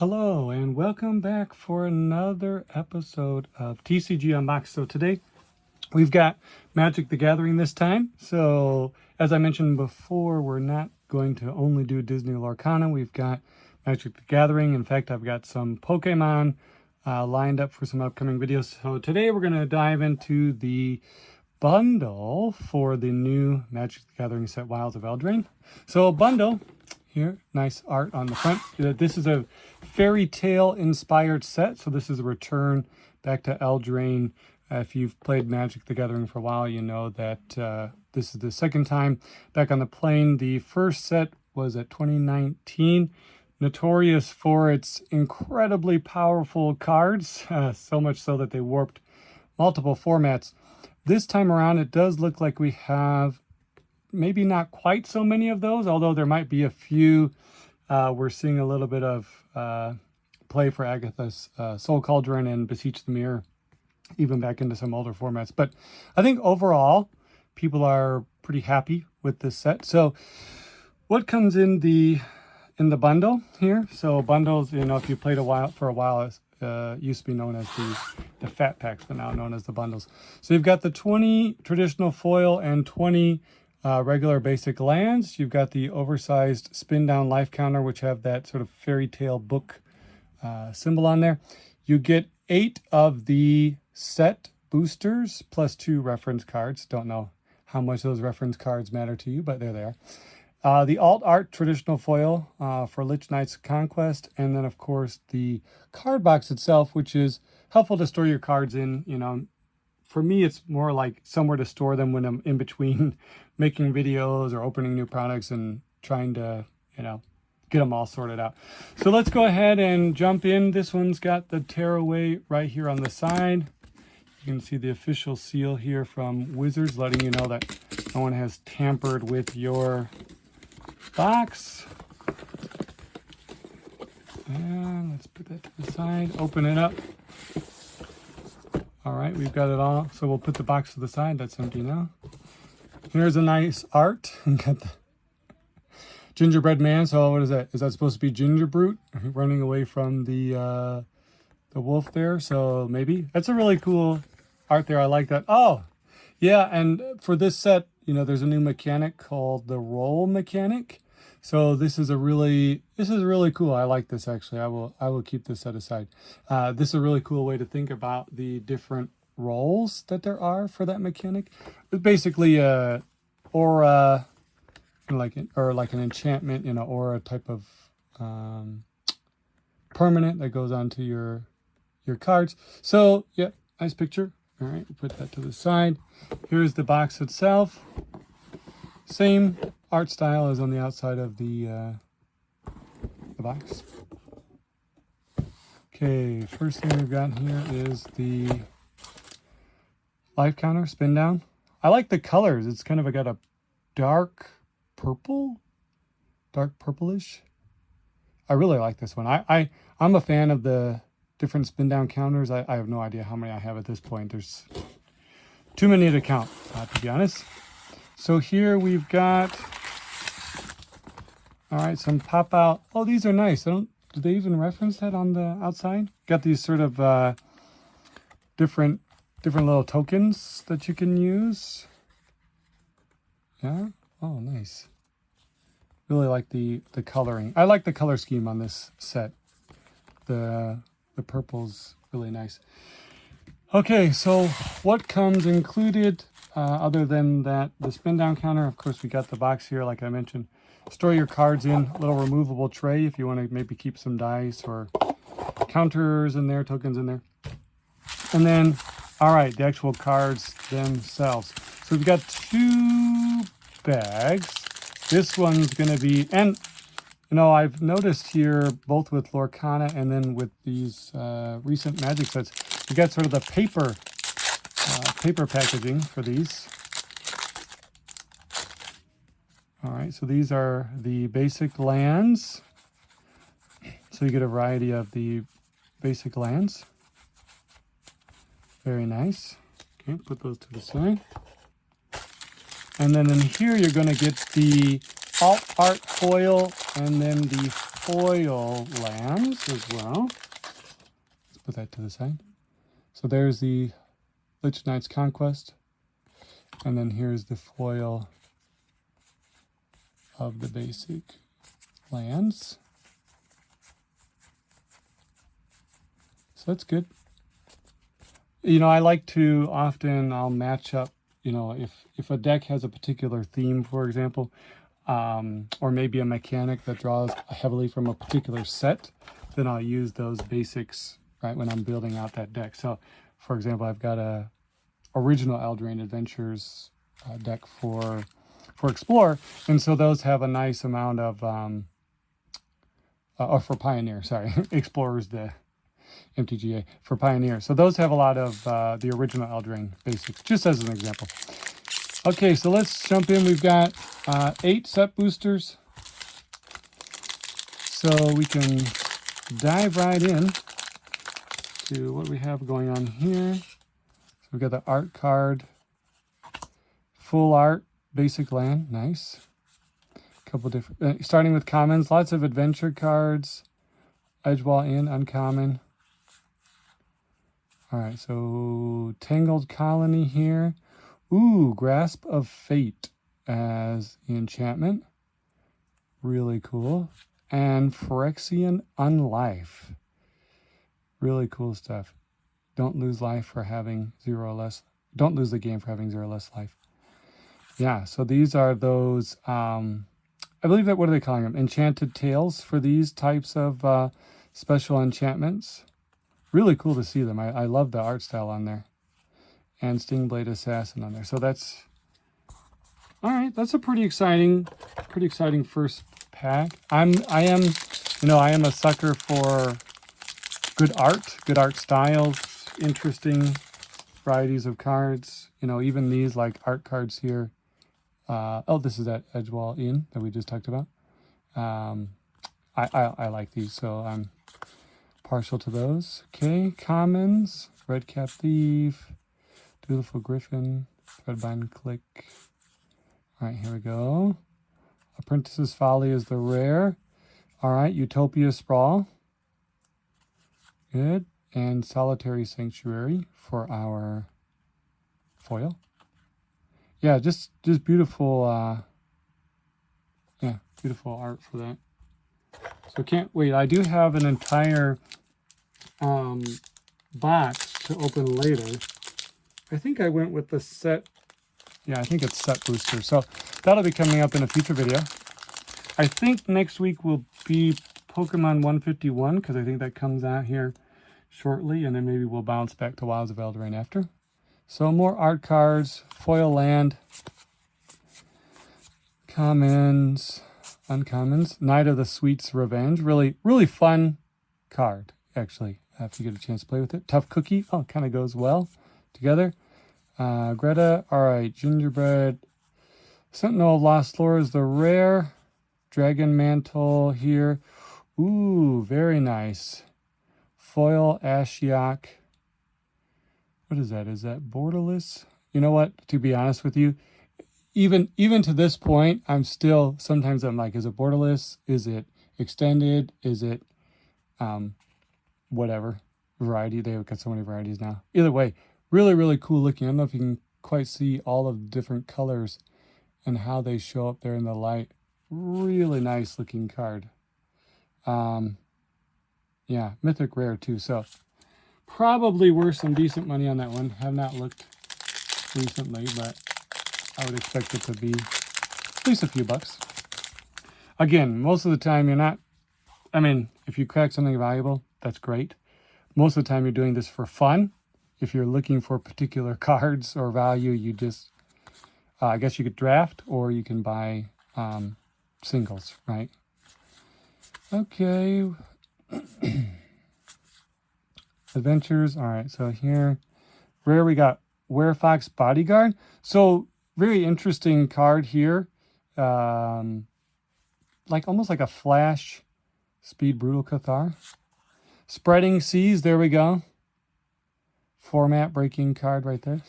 Hello and welcome back for another episode of TCG Unboxed. So today we've got Magic the Gathering this time. So as I mentioned before, we're not going to only do Disney Lorcana. We've got Magic the Gathering. In fact, I've got some Pokemon lined up for some upcoming videos. So today we're going to dive into the bundle for the new Magic the Gathering set, Wilds of Eldraine. So a bundle. Here, nice art on the front. This is a fairy tale inspired set. So this is a return back to Eldraine. If you've played Magic the Gathering for a while, you know that this is the second time back on the plane. The first set was at 2019. Notorious for its incredibly powerful cards, so much so that they warped multiple formats. This time around, it does look like we have maybe not quite so many of those, although there might be a few. We're seeing a little bit of play for Agatha's Soul Cauldron and Beseech the Mirror, even back into some older formats. But I think overall, people are pretty happy with this set. So what comes in the bundle here? So bundles, if you played for a while, used to be known as the fat packs, but now known as the bundles. So you've got the 20 traditional foil and 20 regular basic lands. You've got the oversized spin down life counter, which have that sort of fairy tale book symbol on there. You get 8 of the set boosters plus 2 reference cards. Don't know how much those reference cards matter to you, but there they are. The alt art traditional foil for Lich Knight's Conquest, and then of course the card box itself, which is helpful to store your cards in. For me, it's more like somewhere to store them when I'm in between making videos or opening new products and trying to, get them all sorted out. So let's go ahead and jump in. This one's got the tearaway right here on the side. You can see the official seal here from Wizards, letting you know that no one has tampered with your box. And let's put that to the side, open it up. All right, we've got it all. So we'll put the box to the side. That's empty now. Here's a nice art. Got the gingerbread man. So what is that? Is that supposed to be Ginger Brute running away from the wolf there? So maybe. That's a really cool art there. I like that. Oh, yeah. And for this set, there's a new mechanic called the roll mechanic. So this is really cool. I like this actually. I will keep this set aside. This is a really cool way to think about the different roles that there are for that mechanic. It's basically a aura, like an enchantment, aura type of permanent that goes onto your cards. So yeah, nice picture. All right, we'll put that to the side. Here's the box itself. Same art style as on the outside of the box. Okay, first thing we've got here is the life counter spin down. I like the colors. It's kind of got a dark purplish. I really like this one. I'm a fan of the different spin down counters. I have no idea how many I have at this point. There's too many to count, to be honest. So here we've got, all right, some pop out. Oh, these are nice. Do they even reference that on the outside? Got these sort of different little tokens that you can use. Yeah. Oh, nice. Really like the coloring. I like the color scheme on this set. The purple's really nice. Okay, so what comes included other than that, the spin down counter? Of course, we got the box here, like I mentioned. Store your cards in a little removable tray if you want to maybe keep some dice or counters in there, tokens in there. And then, all right, the actual cards themselves. So we've got 2 bags. This one's going to be, and I've noticed here, both with Lorcana and then with these recent Magic sets, we got sort of the paper packaging for these. All right, so these are the basic lands. So you get a variety of the basic lands. Very nice. Okay, put those to the side. And then in here, you're going to get the alt art foil and then the foil lands as well. Let's put that to the side. So there's the Lich Knight's Conquest. And then here's the foil of the basic lands. So that's good. You know, I like to often, I'll match up, you know, if a deck has a particular theme, for example, or maybe a mechanic that draws heavily from a particular set, then I'll use those basics, right, when I'm building out that deck. So, for example, I've got a original Eldraine Adventures deck for Explorer, and so those have a nice amount of, or for Pioneer, sorry, Explorer's the MTGA for Pioneer. So those have a lot of the original Eldraine basics, just as an example. Okay, so let's jump in. We've got 8 set boosters. So we can dive right in to what we have going on here. So we've got the art card, full art, basic land, nice. A couple different, starting with commons, lots of adventure cards, Edgewall Inn, uncommon. All right, so Tangled Colony here. Ooh, Grasp of Fate as the enchantment. Really cool. And Phyrexian Unlife. Really cool stuff. Don't lose life for having 0 or less. Don't lose the game for having 0 or less life. Yeah, so these are those, I believe that, what are they calling them? Enchanted Tales for these types of special enchantments. Really cool to see them. I love the art style on there. And Stingblade Assassin on there. So that's, all right, that's a pretty exciting first pack. I am a sucker for good art styles, interesting varieties of cards. You know, even these like art cards here. This is that Edgewall Inn that we just talked about. I like these, so I'm partial to those. Okay, commons, Redcap Thief, Dutiful Griffin, Threadbind Click. All right, here we go. Apprentice's Folly is the rare. All right, Utopia Sprawl. Good. And Solitary Sanctuary for our foil. Yeah, just beautiful, beautiful art for that. So can't wait. I do have an entire box to open later. I think I went with the set. Yeah, I think it's set booster. So that'll be coming up in a future video. I think next week will be Pokemon 151, because I think that comes out here shortly, and then maybe we'll bounce back to Wilds of Eldraine after. So more art cards, foil land, commons, uncommons, Knight of the Sweet's Revenge. Really, really fun card, actually, if you get a chance to play with it. Tough Cookie, oh, kind of goes well together. Greta, all right, Gingerbread. Sentinel of Lost Lore is the rare. Dragon Mantle here. Ooh, very nice. Foil Ashiok. What is that? Is that borderless? You know what? To be honest with you, even to this point, sometimes I'm like, is it borderless? Is it extended? Is it whatever variety? They've got so many varieties now. Either way, really, really cool looking. I don't know if you can quite see all of the different colors and how they show up there in the light. Really nice looking card. Yeah, mythic rare too. So probably worth some decent money on that one. Have not looked recently, but I would expect it to be at least a few bucks. Again, most of the time you're not, I mean, if you crack something valuable, that's great. Most of the time you're doing this for fun. If you're looking for particular cards or value, you just, I guess you could draft, or you can buy singles, right? Okay. Adventures. All right, so here, rare, we got Werefox Bodyguard. So very interesting card here. Like almost like a flash speed brutal Cathar. Spreading Seas, there we go. Format breaking card right there.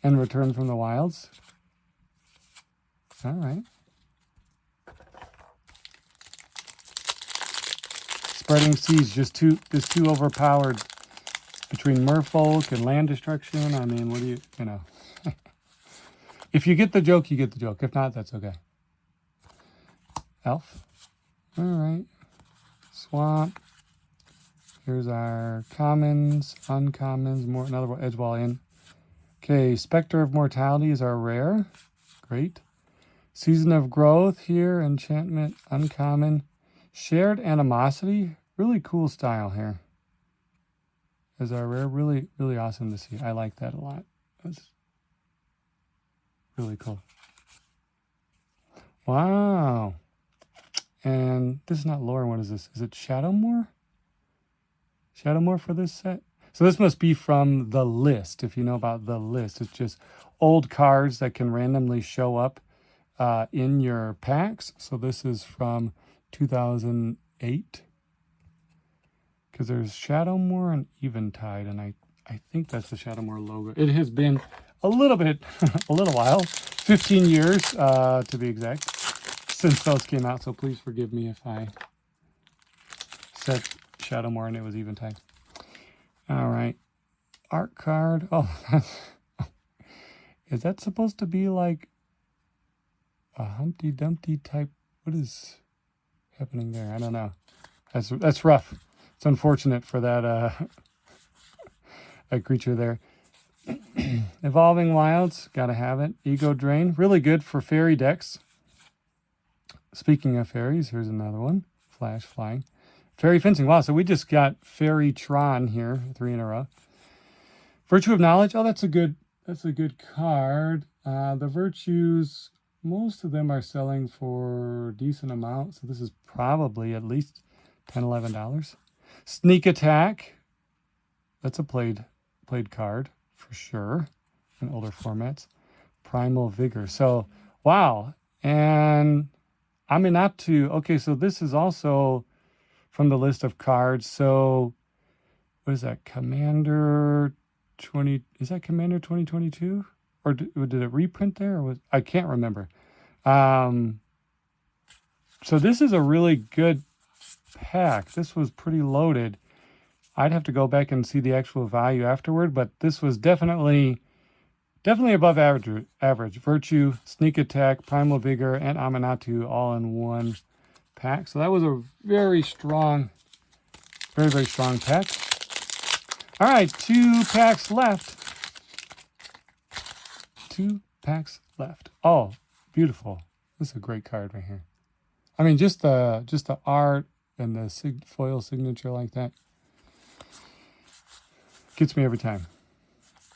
And Return from the Wilds. All right. Spreading Seas, just too overpowered between merfolk and land destruction. I mean, what do you know? If you get the joke, you get the joke. If not, that's okay. Elf. All right. Swamp. Here's our commons, uncommons, more another Edgewall in. Okay, Spectre of Mortality is our rare. Great. Season of Growth here, enchantment, uncommon. Shared Animosity, really cool style here. Is our rare, really, really awesome to see. I like that a lot. That's really cool. Wow. And this is not lore. What is this? Is it Shadowmoor? Shadowmoor for this set? So this must be from the list. If you know about the list, it's just old cards that can randomly show up in your packs. So this is from 2008. Because there's Shadowmoor and Eventide, and I think that's the Shadowmoor logo. It has been a little bit, a little while, 15 years to be exact, since those came out. So please forgive me if I said Shadowmoor and it was Eventide. All right, art card. Oh, is that supposed to be like a Humpty Dumpty type? What is happening there? I don't know. That's rough. It's unfortunate for that that creature there. Evolving Wilds, gotta have it. Ego Drain, really good for fairy decks. Speaking of fairies, here's another one. Flash Flying. Fairy Fencing. Wow, so we just got Fairy Tron here, 3 in a row. Virtue of Knowledge. Oh, that's a good card. The Virtues, most of them are selling for a decent amount, so this is probably at least $10, $11. Sneak Attack. That's a played card for sure in older formats. Primal Vigor. So, wow. And Aminatu. Okay, so this is also from the list of cards. So, what is that? Commander 20. Is that Commander 2022? Or did it reprint there? Or I can't remember. So this is a really good pack. This was pretty loaded. I'd have to go back and see the actual value afterward, but this was definitely above average. Virtue, Sneak Attack, Primal Vigor, and Aminatu all in one pack. So that was a very strong, very, very strong pack. All right, 2 packs left. 2 packs left. Oh, beautiful. This is a great card right here. I mean, just the art and the foil signature like that gets me every time.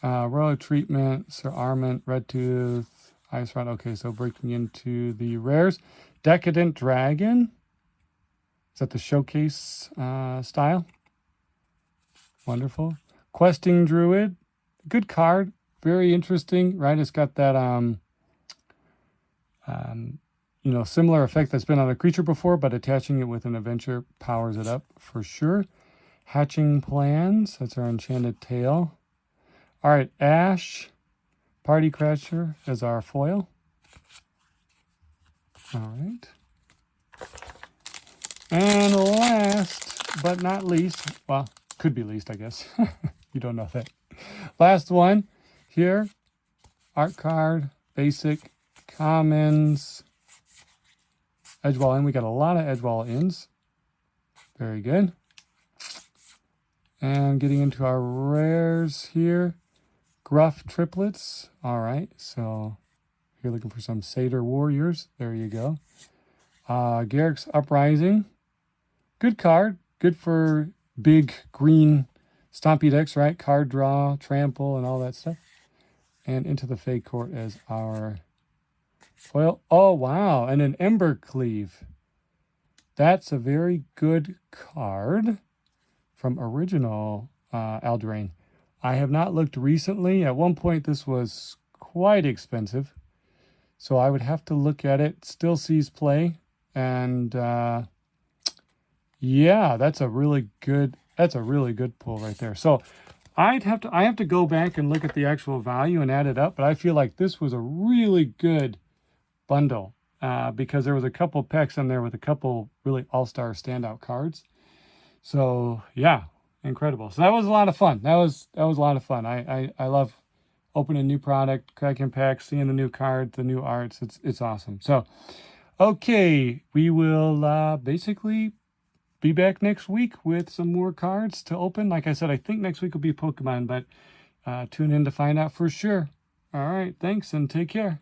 Royal Treatment, Sir Arment, Red Tooth, Ice Rod. Okay, so breaking into the rares. Decadent Dragon. Is that the showcase style? Wonderful. Questing Druid. Good card. Very interesting, right? It's got that similar effect that's been on a creature before, but attaching it with an adventure powers it up for sure. Hatching Plans, that's our Enchanted Tale. All right, Ash, Party Crasher as our foil. All right. And last but not least, well, could be least, I guess. You don't know that. Last one here, art card, basic, commons, Edgewall in. We got a lot of Edgewall ins. Very good. And getting into our rares here. Gruff Triplets. All right. So if you're looking for some Satyr Warriors, there you go. Garrick's Uprising. Good card. Good for big green stompy decks, right? Card draw, trample, and all that stuff. And Into the Fey Court as our foil. Oh, wow. And an Ember Cleave. That's a very good card from original Eldraine. I have not looked recently. At one point, this was quite expensive. So I would have to look at it. Still sees play. And yeah, that's a really good pull right there. So I have to go back and look at the actual value and add it up. But I feel like this was a really good bundle because there was a couple packs in there with a couple really all-star standout cards. So yeah, incredible. So that was a lot of fun. That was a lot of fun. I love opening new product, cracking packs, seeing the new cards, the new arts. It's awesome. So okay, we will basically be back next week with some more cards to open. Like I said, I think next week will be Pokemon, but tune in to find out for sure. All right, thanks and take care.